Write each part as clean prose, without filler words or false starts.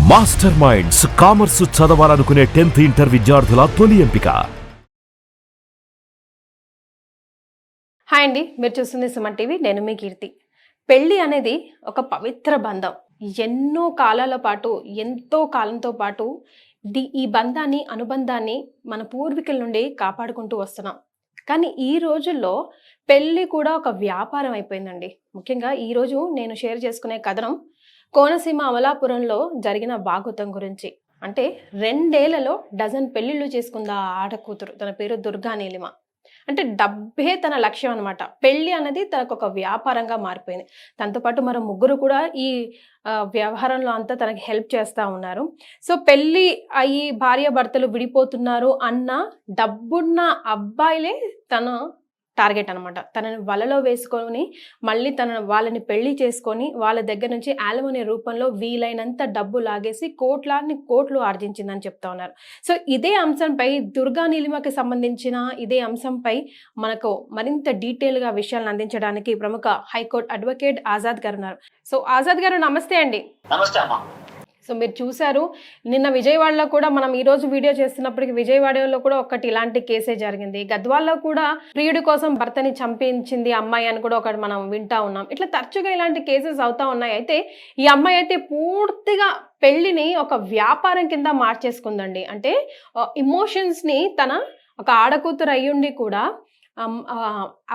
Master minds commerce చదవాలనుకునే 10th inter విద్యార్థుల తొలి ఎంపిక. హాయ్ అండి, మీరు చూస్తుంది సుమన్ టీవీ. నేను మీ కీర్తి. పెళ్ళి అనేది ఒక పవిత్ర బంధం. ఎన్నో కాలాల పాటు, ఎంతో కాలంతో పాటు ఈ బంధాన్ని, అనుబంధాన్ని మన పూర్వీకుల నుండి కాపాడుకుంటూ వస్తున్నాం. కానీ ఈ రోజుల్లో పెళ్ళి కూడా ఒక వ్యాపారం అయిపోయిందండి. ముఖ్యంగా ఈరోజు నేను షేర్ చేసుకునే కథనం కోనసీమ అమలాపురంలో జరిగిన భాగవతం గురించి. అంటే 2 ఏళ్లలో డజన్ పెళ్లిళ్ళు చేసుకుంది ఆ ఆడకూతురు. తన పేరు దుర్గా నీలిమ. అంటే డబ్బే తన లక్ష్యం అనమాట. పెళ్లి అనేది తనకు ఒక వ్యాపారంగా మారిపోయింది. తనతో పాటు మరో 3 కూడా ఈ వ్యవహారంలో అంతా తనకి హెల్ప్ చేస్తూ ఉన్నారు. సో పెళ్ళి అయ్యి భార్యాభర్తలు విడిపోతున్నారు అన్న డబ్బున్న అబ్బాయిలే తన టార్గెట్ అనమాట. తనని వలలో వేసుకొని మళ్ళీ వాళ్ళని పెళ్లి చేసుకొని వాళ్ళ దగ్గర నుంచి యాలిమనీ రూపంలో వీలైనంత డబ్బు లాగేసి కోట్లు ఆర్జించిందని చెప్తా ఉన్నారు. సో ఇదే అంశంపై దుర్గా నీలిమకి సంబంధించిన ఇదే అంశంపై మనకు మరింత డీటెయిల్గా విషయాలను అందించడానికి ప్రముఖ హైకోర్టు అడ్వకేట్ ఆజాద్ గారు ఉన్నారు. సో ఆజాద్ గారు, నమస్తే అండి. నమస్తే అమ్మా. సో మీరు చూశారు, నిన్న విజయవాడలో కూడా మనం ఈ రోజు వీడియో చేస్తున్నప్పటికీ విజయవాడలో కూడా ఒకటి ఇలాంటి కేసే జరిగింది. గద్వాల్లో కూడా ప్రియుడి కోసం భర్తని చంపించింది అమ్మాయి అని కూడా ఒకటి మనం వింటా ఉన్నాం. ఇట్లా తరచుగా ఇలాంటి కేసెస్ అవుతా ఉన్నాయి. అయితే ఈ అమ్మాయి అయితే పూర్తిగా పెళ్లిని ఒక వ్యాపారం కింద మార్చేసుకుందండి. అంటే ఇమోషన్స్ని తన ఒక ఆడకూతురు అయ్యుండి కూడా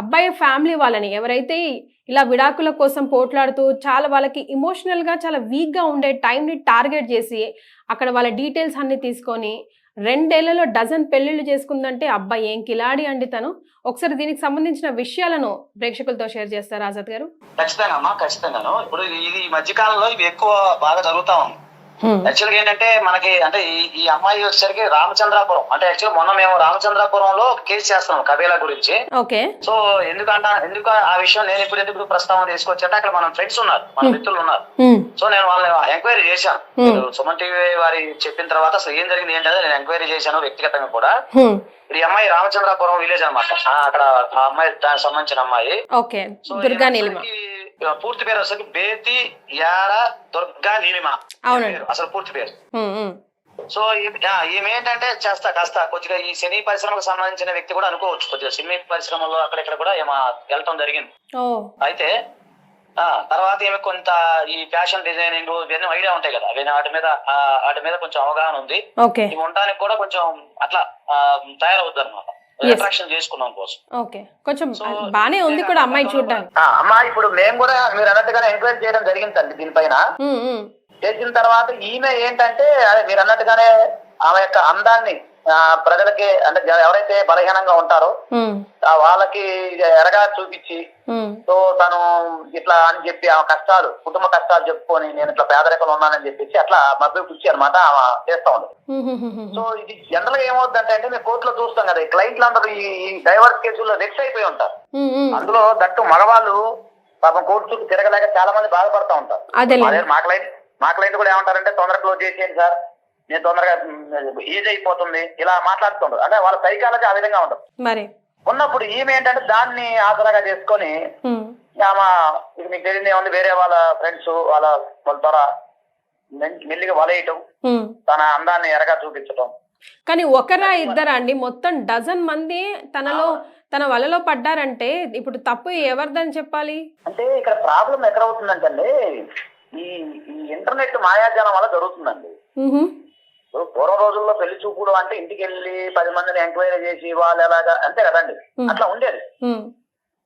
అబ్బాయి ఫ్యామిలీ వాళ్ళని ఎవరైతే ఇలా విడాకుల కోసం పోట్లాడుతూ చాలా వాళ్ళకి ఇమోషనల్గా చాలా వీక్గా ఉండే టైంని టార్గెట్ చేసి అక్కడ వాళ్ళ డీటెయిల్స్ అన్ని తీసుకొని 2 ఏళ్లలో డజన్ పెళ్లిళ్ళు చేసుకుందంటే అబ్బాయి ఏం కిలాడి అండి తను. ఒకసారి దీనికి సంబంధించిన విషయాలను ప్రేక్షకులతో షేర్ చేస్తారు ఆజాద్ గారు. ఖచ్చితంగా అమ్మా, ఖచ్చితంగాను. ఇప్పుడు ఇది ఈ మధ్య కాలంలో ఇవి ఎక్కువ బాగా జరుగుతా ఉంది. యాక్చువల్గా ఏంటంటే మనకి అంటే ఈ అమ్మాయి వచ్చేసరికి రామచంద్రాపురం, అంటే యాక్చువల్ మొన్న మేము రామచంద్రాపురంలో కేసు చేస్తున్నాం కబేలా గురించి. సో ఎందుకు ఆ విషయం నేను ఎందుకు ప్రస్తావన తీసుకొచ్చా, అక్కడ మన ఫ్రెండ్స్ ఉన్నారు, మన మిత్రులు ఉన్నారు. సో నేను వాళ్ళని ఎంక్వైరీ చేశాను. సుమన్ టీవీ వారి చెప్పిన తర్వాత అసలు ఏం జరిగింది ఏంటంటే నేను ఎంక్వైరీ చేశాను వ్యక్తిగతంగా కూడా. ఈ అమ్మాయి రామచంద్రాపురం విలేజ్ అనమాట. అక్కడ ఆ అమ్మాయి దానికి సంబంధించిన అమ్మాయి. దుర్గా నీలిమ పూర్తి పేరు అసలు బేతి యాడ దుర్గా నీలిమ అసలు పూర్తి పేరు. సో ఈమె ఏంటంటే కాస్త కొద్దిగా ఈ సినీ పరిశ్రమకు సంబంధించిన వ్యక్తి కూడా అనుకోవచ్చు. కొద్దిగా సినీ పరిశ్రమలో అక్కడెక్కడ కూడా ఈమె వెళ్ళటం జరిగింది. అయితే తర్వాత ఏమి కొంత ఈ ఫ్యాషన్ డిజైనింగ్ ఇవన్నీ ఐడియా ఉంటాయి కదా, వాటి మీద కొంచెం అవగాహన ఉంది. ఇవి ఉండడానికి కూడా కొంచెం అట్లా తయారవుద్ది అనమాట, అట్రాక్షన్ చేసుకున్నాం కోసం. కొంచెం బానే ఉంది కూడా అమ్మాయి చూడడానికి. అమ్మాయి ఇప్పుడు మేము కూడా మీరు అన్నట్టుగానే ఎంక్వైరీ చేయడం జరిగిందండి దీనిపైన. చేసిన తర్వాత ఈమె ఏంటంటే మీరు అన్నట్టుగానే ఆమె యొక్క అందాన్ని ప్రజలకి, అంటే ఎవరైతే బలహీనంగా ఉంటారో వాళ్ళకి ఎరగా చూపించి, సో తను ఇట్లా అని చెప్పి ఆమె కష్టాలు, కుటుంబ కష్టాలు చెప్పుకొని నేను ఇట్లా పేదరికంలో ఉన్నానని చెప్పేసి అట్లా మభ్య పిచ్చి అనమాట ఆమె చేస్తా ఉంది. సో ఇది జనరల్ గా ఏమవుతుందంటే అంటే మేము కోర్టులో చూస్తాం కదా, క్లయింట్లు అందరూ ఈ డైవర్స్ కేసుల్లో వెక్స్ అయిపోయి ఉంటారు. అందులో దట్టు మగవాళ్ళు పాపం కోర్టు చుట్టూ తిరగలేక చాలా మంది బాధపడతా ఉంటారు. మా క్లయింట్ కూడా ఏమంటారంటే తొందరగా క్లోజ్ చేసేయండి సార్, నేను తొందరగా ఏజ్ అయిపోతుంది, ఇలా మాట్లాడుతుంటారు. అంటే వాళ్ళ సైకాలజీ ఆ విధంగా ఉంటుంది. మరి ఉన్నప్పుడు ఈమె ఏంటంటే దాన్ని ఆసరాగా చేసుకొని ఆమె ఇది మీకు తెలియదు ఏముంది, వేరే వాళ్ళ ఫ్రెండ్స్ వాళ్ళ ద్వారా మెల్లిగా వలయటం, తన అందాన్ని ఎరగా చూపించటం. కానీ ఒకరా ఇద్దరా అండి, మొత్తం డజన్ మంది తన వలలో పడ్డారంటే ఇప్పుడు తప్పు ఎవరిదని చెప్పాలి? అంటే ఇక్కడ ప్రాబ్లం ఎక్కడ అవుతుందంటే ఈ ఇంటర్నెట్ మాయాజాలం వల్ల జరుగుతుందండి. పూర్వ రోజుల్లో పెళ్లి చూపులు అంటే ఇంటికి వెళ్ళి 10 మందిని ఎంక్వైరీ చేసి వాళ్ళు ఎలాగా అంతే కదండి, అట్లా ఉండేది.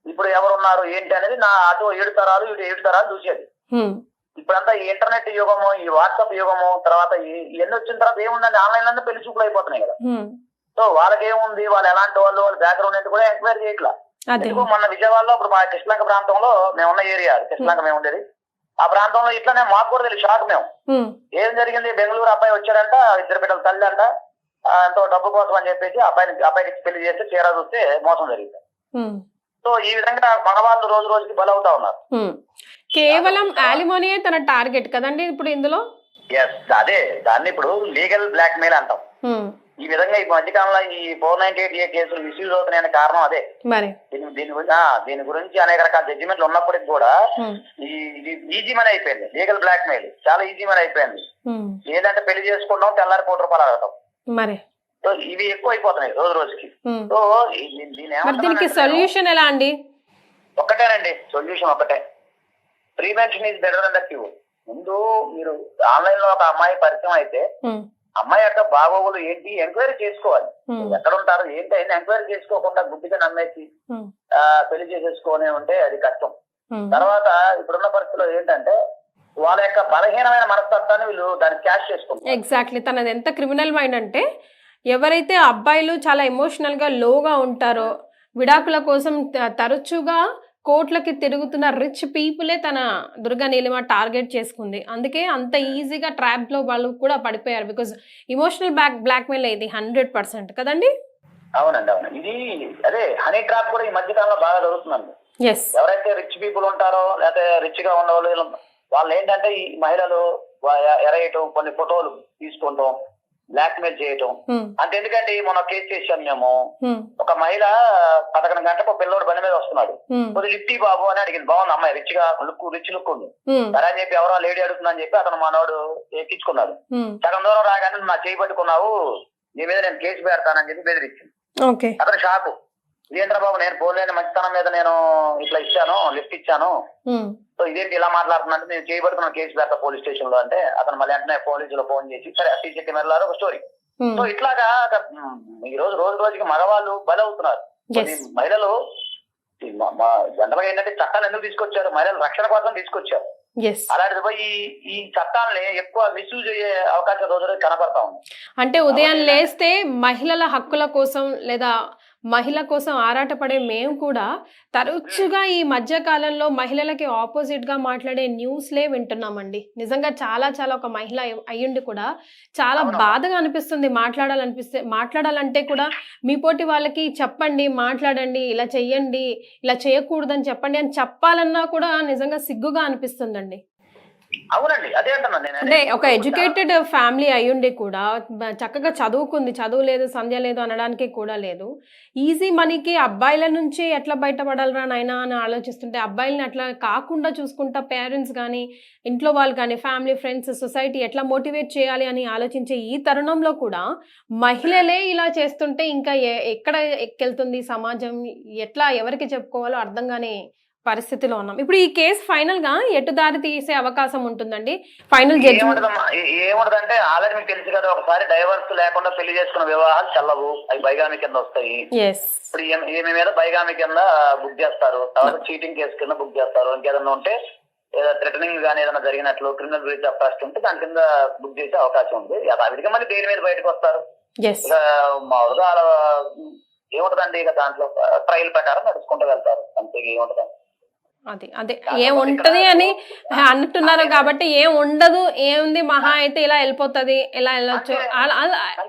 ఇప్పుడు ఎవరున్నారు ఏంటి అనేది అటు 7 తరాలు ఇటు 7 తరాలు చూసేది. ఇప్పుడంతా ఈ ఇంటర్నెట్ యుగము, ఈ వాట్సాప్ యుగము, తర్వాత ఇవన్నీ వచ్చిన తర్వాత ఏముందండి, ఆన్లైన్ లోనే పెళ్లి చూపులు అయిపోతున్నాయి కదా. సో వాళ్ళకి ఏముంది, వాళ్ళు ఎలాంటి వాళ్ళు, వాళ్ళ బ్యాక్గ్రౌండ్ ఏంటి కూడా ఎంక్వైరీ చేయట్లా. మొన్న విజయవాడలో ఇప్పుడు మా కృష్ణలంక ప్రాంతంలో మేమున్న ఏరియా కృష్ణలంక మేము ఉండేది, ఆ ప్రాంతంలో ఇట్లానే మాకు కూడా తెలియదు, షాక్ మేము. ఏం జరిగింది, బెంగళూరు అబ్బాయి వచ్చాడంట, 2 బిడ్డల తల్లి అంట, ఎంతో డబ్బు కోసం అని చెప్పేసి అబ్బాయికి పెళ్లి చేస్తే చీర చూస్తే మోసం జరిగింది. సో ఈ విధంగా మగవాళ్ళు రోజు రోజుకి బలవుతా ఉన్నారు. కేవలం యాలిమోనియే తన టార్గెట్ కదండి ఇప్పుడు ఇందులో. అదే దాన్ని ఇప్పుడు లీగల్ బ్లాక్ మెయిల్ అంటాం. ఈ విధంగా ఈ మధ్యకాలంలో ఈ 498A కేసులు మిస్యూజ్ అవుతున్నాయనే కారణం అదే. మరి దీని గురించి అనేక రకాల జడ్జిమెంట్లు ఉన్నప్పటికీ కూడా ఇది ఈజీ మనీ అయిపోయింది. లీగల్ బ్లాక్ మెయిల్ చాలా ఈజీ మనీ అయిపోయింది. ఏంటంటే పెళ్లి చేసుకుంటాం, తెల్లారి ₹1,00,000 అడగటం. మరి సో ఇవి ఎక్కువ అయిపోతున్నాయి రోజు రోజుకి. సో దీనికి సొల్యూషన్ ఎలా అండి? ఒక్కటేనండి సొల్యూషన్, ఒకటే. Prevention is better than the cure. ముందు మీరు ఆన్లైన్ లో ఒక అమ్మాయి పరిచయం అయితే అమ్మాయి యొక్క బాగోగులు ఏంటి ఎంక్వైరీ చేసుకోవాలి. ఎక్కడ ఉంటారు ఏంటి అయినా ఎంక్వైరీ చేసుకోకుండా గుడ్డిగా నమ్మేసి పెళ్లి చేసేసుకొని ఉంటే అది కష్టం. తర్వాత ఇప్పుడున్న పరిస్థితుల్లో ఏంటంటే వాళ్ళ యొక్క బలహీనమైన మనస్తత్వాన్ని వీళ్ళు దాన్ని క్యాష్ చేసుకుంటారు. ఎగ్జాక్ట్లీ. తనది ఎంత క్రిమినల్ మైండ్ అంటే ఎవరైతే అబ్బాయిలు చాలా ఎమోషనల్ గా లోగా ఉంటారో, విడాకుల కోసం తరచుగా కోట్లకి తిరుగుతున్న రిచ్ పీపులే తన దుర్గా నీలిమ టార్గెట్ చేసుకుంది. అందుకే అంత ఈజీగా ట్రాప్ లో వాళ్ళు కూడా పడిపోయారు. బికాజ్ ఇమోషనల్ బ్లాక్మెయిల్ ఇది 100% కదండి. అవునండి, అవును. ఇది అదే హనీ ట్రాప్ కూడా ఈ మధ్య కాలంలో బాగా జరుగుతుందండి. ఎవరైతే రిచ్ పీపుల్ ఉంటారో లేకపోతే రిచ్ గా ఉన్న వాళ్ళు ఏంటంటే ఈ మహిళలు ఎరయటం, కొన్ని ఫోటోలు తీసుకుంటాం, బ్లాక్ మెయిల్ చేయటం. అంటే ఎందుకంటే మొన్న కేసు చేసాం మేము. ఒక మహిళ 11 గంటలకు పిల్లోడు బండి మీద వస్తున్నాడు, కొద్ది లిఫ్టీ బాబు అని అడిగింది. బాగుంది అమ్మాయి, రిచ్ లుక్ ఉంది. సరే అని చెప్పి ఎవరో లేడీ అడుగుతుందని చెప్పి అతను మనోడు ఎక్కించుకున్నాడు. సగం దూరం రాగానే నా చేయి పట్టుకున్నావు, నీ మీద నేను కేసు పెడతానని చెప్పి బెదిరించింది. అతను షాకు. వీరేంద్రబాబు నేను పోలేని మంచితనం మీద నేను ఇట్లా ఇచ్చాను, లిఫ్ట్ ఇచ్చాను, సో ఇదేంటి ఇలా మాట్లాడుతున్నట్టు నేను చేయబడుతున్నాను, కేసు పెడతా పోలీస్ స్టేషన్ లో అంటే అతను మళ్ళీ వెంటనే పోలీసులో ఫోన్ చేసి సరే టీసీకి వెళ్ళారు ఒక స్టోరీ. సో ఇట్లాగా ఈ రోజు రోజుకి మగవాళ్ళు బలవుతున్నారు. మహిళలు జనరల్గా ఏంటంటే చట్టాలు ఎందుకు తీసుకొచ్చారు? మహిళల రక్షణ కోసం తీసుకొచ్చారు. అలాంటిది పోయి ఈ చట్టాలని ఎక్కువ మిస్యూజ్ అయ్యే అవకాశం రోజు కనపడతా ఉంది. అంటే ఉదయం లేస్తే మహిళల హక్కుల కోసం లేదా మహిళ కోసం ఆరాటపడే మేము కూడా తరచుగా ఈ మధ్య కాలంలో మహిళలకి ఆపోజిట్ గా మాట్లాడే న్యూస్లే వింటున్నామండి. నిజంగా చాలా చాలా ఒక మహిళ అయ్యుండి కూడా చాలా బాధగా అనిపిస్తుంది. మాట్లాడాలంటే కూడా మీ పోటీ వాళ్ళకి చెప్పండి, మాట్లాడండి, ఇలా చెయ్యండి, ఇలా చేయకూడదని చెప్పండి అని చెప్పాలన్నా కూడా నిజంగా సిగ్గుగా అనిపిస్తుందండి. అవునండి, అదే అంటే ఒక ఎడ్యుకేటెడ్ ఫ్యామిలీ అయ్యుండి కూడా చక్కగా చదువుకుంది, చదువు లేదు సంధ్య లేదు అనడానికి కూడా లేదు. ఈజీ మనీకి అబ్బాయిల నుంచి ఎట్లా బయటపడాలరా నాయనా అని ఆలోచిస్తుంటే అబ్బాయిలని అట్లా కాకుండా చూసుకుంటా పేరెంట్స్ కానీ ఇంట్లో వాళ్ళు కానీ ఫ్యామిలీ ఫ్రెండ్స్ సొసైటీ ఎట్లా మోటివేట్ చేయాలి అని ఆలోచించే ఈ తరుణంలో కూడా మహిళలే ఇలా చేస్తుంటే ఇంకా ఎక్కడ ఎక్కెళ్తుంది సమాజం, ఎట్లా ఎవరికి చెప్పుకోవాలో అర్థం కాని పరిస్థితిలో ఉన్నాం. ఇప్పుడు ఈ కేసు ఫైనల్ గా ఎటు దారి తీసే అవకాశం ఉంటుందండి? ఫైనల్ ఏముంటదంటే ఆల్రెడీ మీకు తెలుసు కదా, ఒకసారి డైవర్స్ లేకుండా పెళ్లి చేసుకున్న వివాహాలు చెల్లవు, అవి బైగామి కింద వస్తాయి. ఇప్పుడు ఈమె మీద బైగామి కింద బుక్ చేస్తారు, తర్వాత చీటింగ్ కేసు కింద బుక్ చేస్తారు. ఇంకేదన్నా ఉంటే థ్రెటనింగ్ గానీ ఏదైనా జరిగినట్లు క్రిమినల్ బ్రీచ్ ఆఫ్ ట్రస్ట్ ఉంటే దాని కింద బుక్ చేసే అవకాశం ఉంది. అవిడిగా మళ్ళీ దేని మీద బయటకు వస్తారు. మామూలుగా ఏముంటదండి, ఇక దాంట్లో ట్రయల్ ప్రకారం నడుచుకుంటూ వెళ్తారు, అంతే. ఏముంటదండి అదే ఏముంటది అని అంటున్నారు కాబట్టి ఏం ఉండదు, ఏముంది మహా అయితే ఇలా వెళ్ళిపోతుంది, ఇలా వెళ్ళొచ్చు,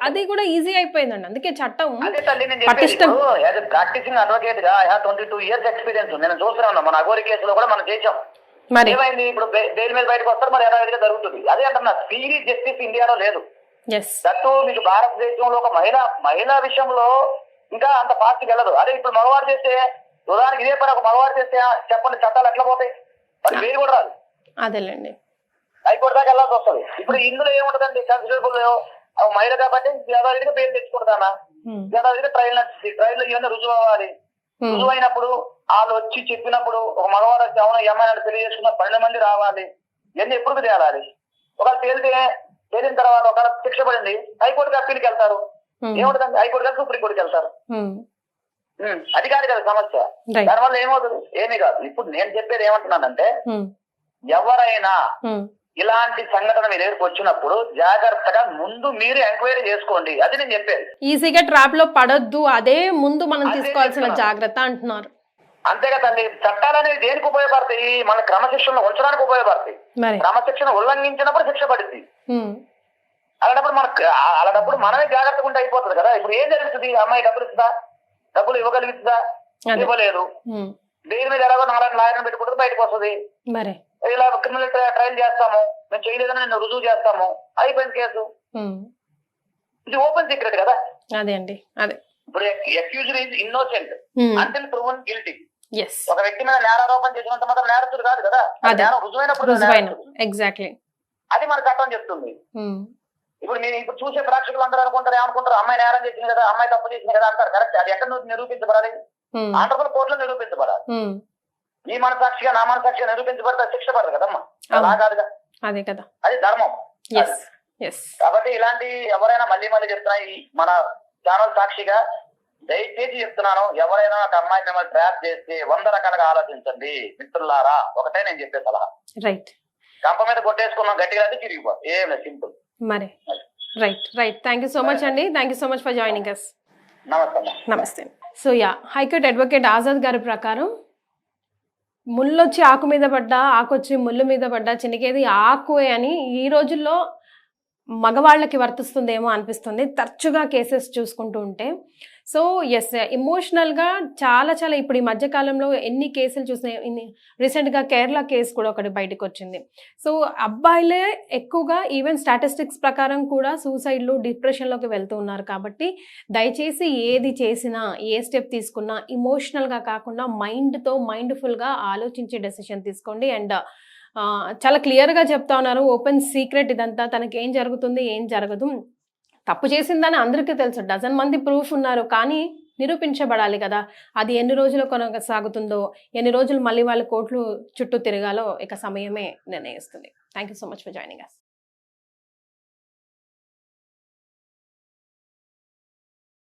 అది కూడా ఈజీ అయిపోయిందండి. అందుకే చట్టం పటిష్టం. ప్రాక్టీసింగ్ అడ్వకేట్ గా 22 years ఎక్స్పీరియన్స్ నేను చూస్తున్నాను. మన అగోరి కేసులో కూడా మనం చేసాం. మరి ఏమైంది, ఇప్పుడు బెయిల్ మీద బయటకు వస్తారు, మరి యథావిధిగా జరుగుతుంది. అదే అంటున్నా, స్పీడీ జస్టిస్ ఇండియాలో లేదు. దట్టు మీకు భారతదేశంలో ఒక మహిళా విషయంలో ఇంకా అంత ఫాస్ట్ వెళ్ళదు. అదే ఇప్పుడు మగవాడు చేస్తే ఉదాహరణకి ఇదే పని ఒక మగవాడు చేస్తే చెప్పండి చట్టాలు ఎట్లా పోతాయి, అది బెయిల్ కూడా రాదు. అదేలేండి, హైకోర్టు దాకా వెళ్ళాల్సి వస్తుంది. ఇప్పుడు ఇందులో ఏముంటదండి, కన్సిడరబుల్ మహిళ కాబట్టి యథావిధిగా బెయిల్ తెచ్చుకుంటానా, యథావిధిగా ట్రయల్ నడుస్తుంది. ట్రయల్ ఇవన్నీ రుజువు అవ్వాలి. రుజువు అయినప్పుడు వాళ్ళు వచ్చి చెప్పినప్పుడు ఒక మగవాడు వచ్చి అవును ఈ అమ్మాయి పెళ్లి చేసుకున్న 12 మంది రావాలి. ఇవన్నీ ఎప్పుడు తేలాలి. ఒకవేళ తేలిన తర్వాత ఒకవేళ శిక్ష పడింది హైకోర్టుకి అప్పీల్కి వెళ్తారు. ఏముంటదండి, హైకోర్టు కాదు సుప్రీంకోర్టుకి వెళ్తారు. అది కాదు కదా సమస్య. దానివల్ల ఏమవుతుంది, ఏమీ కాదు. ఇప్పుడు నేను చెప్పేది ఏమంటున్నానంటే ఎవరైనా ఇలాంటి సంఘటన మీ దగ్గరకు వచ్చినప్పుడు జాగ్రత్తగా ముందు మీరు ఎంక్వైరీ చేసుకోండి, అది నేను చెప్పేది. ఈజీగా ట్రాప్ లో పడొద్దు, అదే ముందు మనం తీసుకోవాల్సిన జాగ్రత్త అంటున్నారు. అంతే కదండి. చట్టాలు అనేవి దేనికి ఉపయోగపడతాయి, మన క్రమశిక్షణలో ఉంచడానికి ఉపయోగపడతాయి. క్రమశిక్షణ ఉల్లంఘించినప్పుడు శిక్ష పడుతుంది. అలాంటప్పుడు మనమే జాగ్రత్తగా ఉంటే అయిపోతుంది కదా. ఇప్పుడు ఏం జరుగుతుంది, అమ్మాయి డబ్బులు ఇస్తుందా, డబ్బులు ఇవ్వగలుగుతుందా, ఇవ్వలేదు. దేని మీద ఎలాగో 4 లాయర్ని పెట్టుకుంటుంది, బయటకు వస్తుంది. ఇలా క్రిమినల్ ట్రయల్ చేస్తాము, మేము చేయలేదని నేను రుజువు చేస్తాము, అయిపోయింది కేసు. ఇది ఓపెన్ సీక్రెట్ కదా. అదే అండి, అదే. ఇప్పుడు accused is innocent until proven guilty. Yes, ఒక వ్యక్తి మీద నేరారోపణ చేసినంత మాత్రం నేరస్తుడు కాదు కదా, అదే. నేరం రుజువైనప్పుడు రుజువైన, ఎగ్జాక్ట్లీ. అది మన చట్టం చెప్తుంది. ఇప్పుడు మీరు ఇప్పుడు చూసే ప్రేక్షకులు అందరూ అనుకుంటారు, ఏమనుకుంటారు, అమ్మాయి నేరం చేసింది కదా, అమ్మాయి తప్పు చేసింది కదా అంటారు. కరెక్ట్. అది ఎక్కడ నిరూపించబడాలి? ఆంధ్రప్రదేశ్ కోర్టులో నిరూపించబడాలి. ఈ మనసాక్షిగా నా మనసాక్షిగా నిరూపించబడితే శిక్ష పడదు కదమ్మా. అలా కాదుగా, అదే కదా, అది ధర్మం. కాబట్టి ఇలాంటి ఎవరైనా మళ్ళీ చెప్తున్నా, మన ఛానల్ సాక్షిగా దయచేసి చెప్తున్నాను, ఎవరైనా ఒక అమ్మాయి మిమ్మల్ని ట్రాప్ చేస్తే 100 రకాలుగా ఆలోచించండి మిత్రులారా. ఒకటే నేను చెప్పే సలహా. రైట్. కంప మీద కొట్టేసుకున్నాం గట్టిగా అయితే తిరిగిపో, ఏం లేదు, సింపుల్. మరి right. Thank you so much అండి. Thank you so much for joining us. నమస్తే. సో హైకోర్టు అడ్వకేట్ ఆజాద్ గారి ప్రకారం ముళ్ళొచ్చి ఆకు మీద పడ్డా, ఆకొచ్చి ముళ్ళు మీద పడ్డా చినికేది ఆకువే అని ఈ రోజుల్లో మగవాళ్ళకి వర్తిస్తుందేమో అనిపిస్తుంది తరచుగా కేసెస్ చూసుకుంటూ ఉంటే. సో ఎస్, ఇమోషనల్గా చాలా ఇప్పుడు ఈ మధ్యకాలంలో ఎన్ని కేసులు చూసినా, రీసెంట్గా కేరళ కేసు కూడా ఒకటి బయటకు వచ్చింది. సో అబ్బాయిలే ఎక్కువగా, ఈవెన్ స్టాటిస్టిక్స్ ప్రకారం కూడా సూసైడ్లు, డిప్రెషన్లోకి వెళ్తూ ఉన్నారు. కాబట్టి దయచేసి ఏది చేసినా, ఏ స్టెప్ తీసుకున్నా ఇమోషనల్గా కాకుండా మైండ్ఫుల్గా ఆలోచించి డెసిషన్ తీసుకోండి. అండ్ చాలా క్లియర్గా చెప్తా ఉన్నారు, ఓపెన్ సీక్రెట్ ఇదంతా, తనకి ఏం జరుగుతుంది ఏం జరగదు. తప్పు చేసిందని అందరికీ తెలుసు, డజన్ మంది ప్రూఫ్ ఉన్నారు, కానీ నిరూపించబడాలి కదా. అది ఎన్ని రోజులు కొనసాగుతుందో, ఎన్ని రోజులు మళ్ళీ వాళ్ళ కోర్టులు చుట్టూ తిరగాలో ఇక సమయమే నిర్ణయిస్తుంది. Thank you so much for joining us.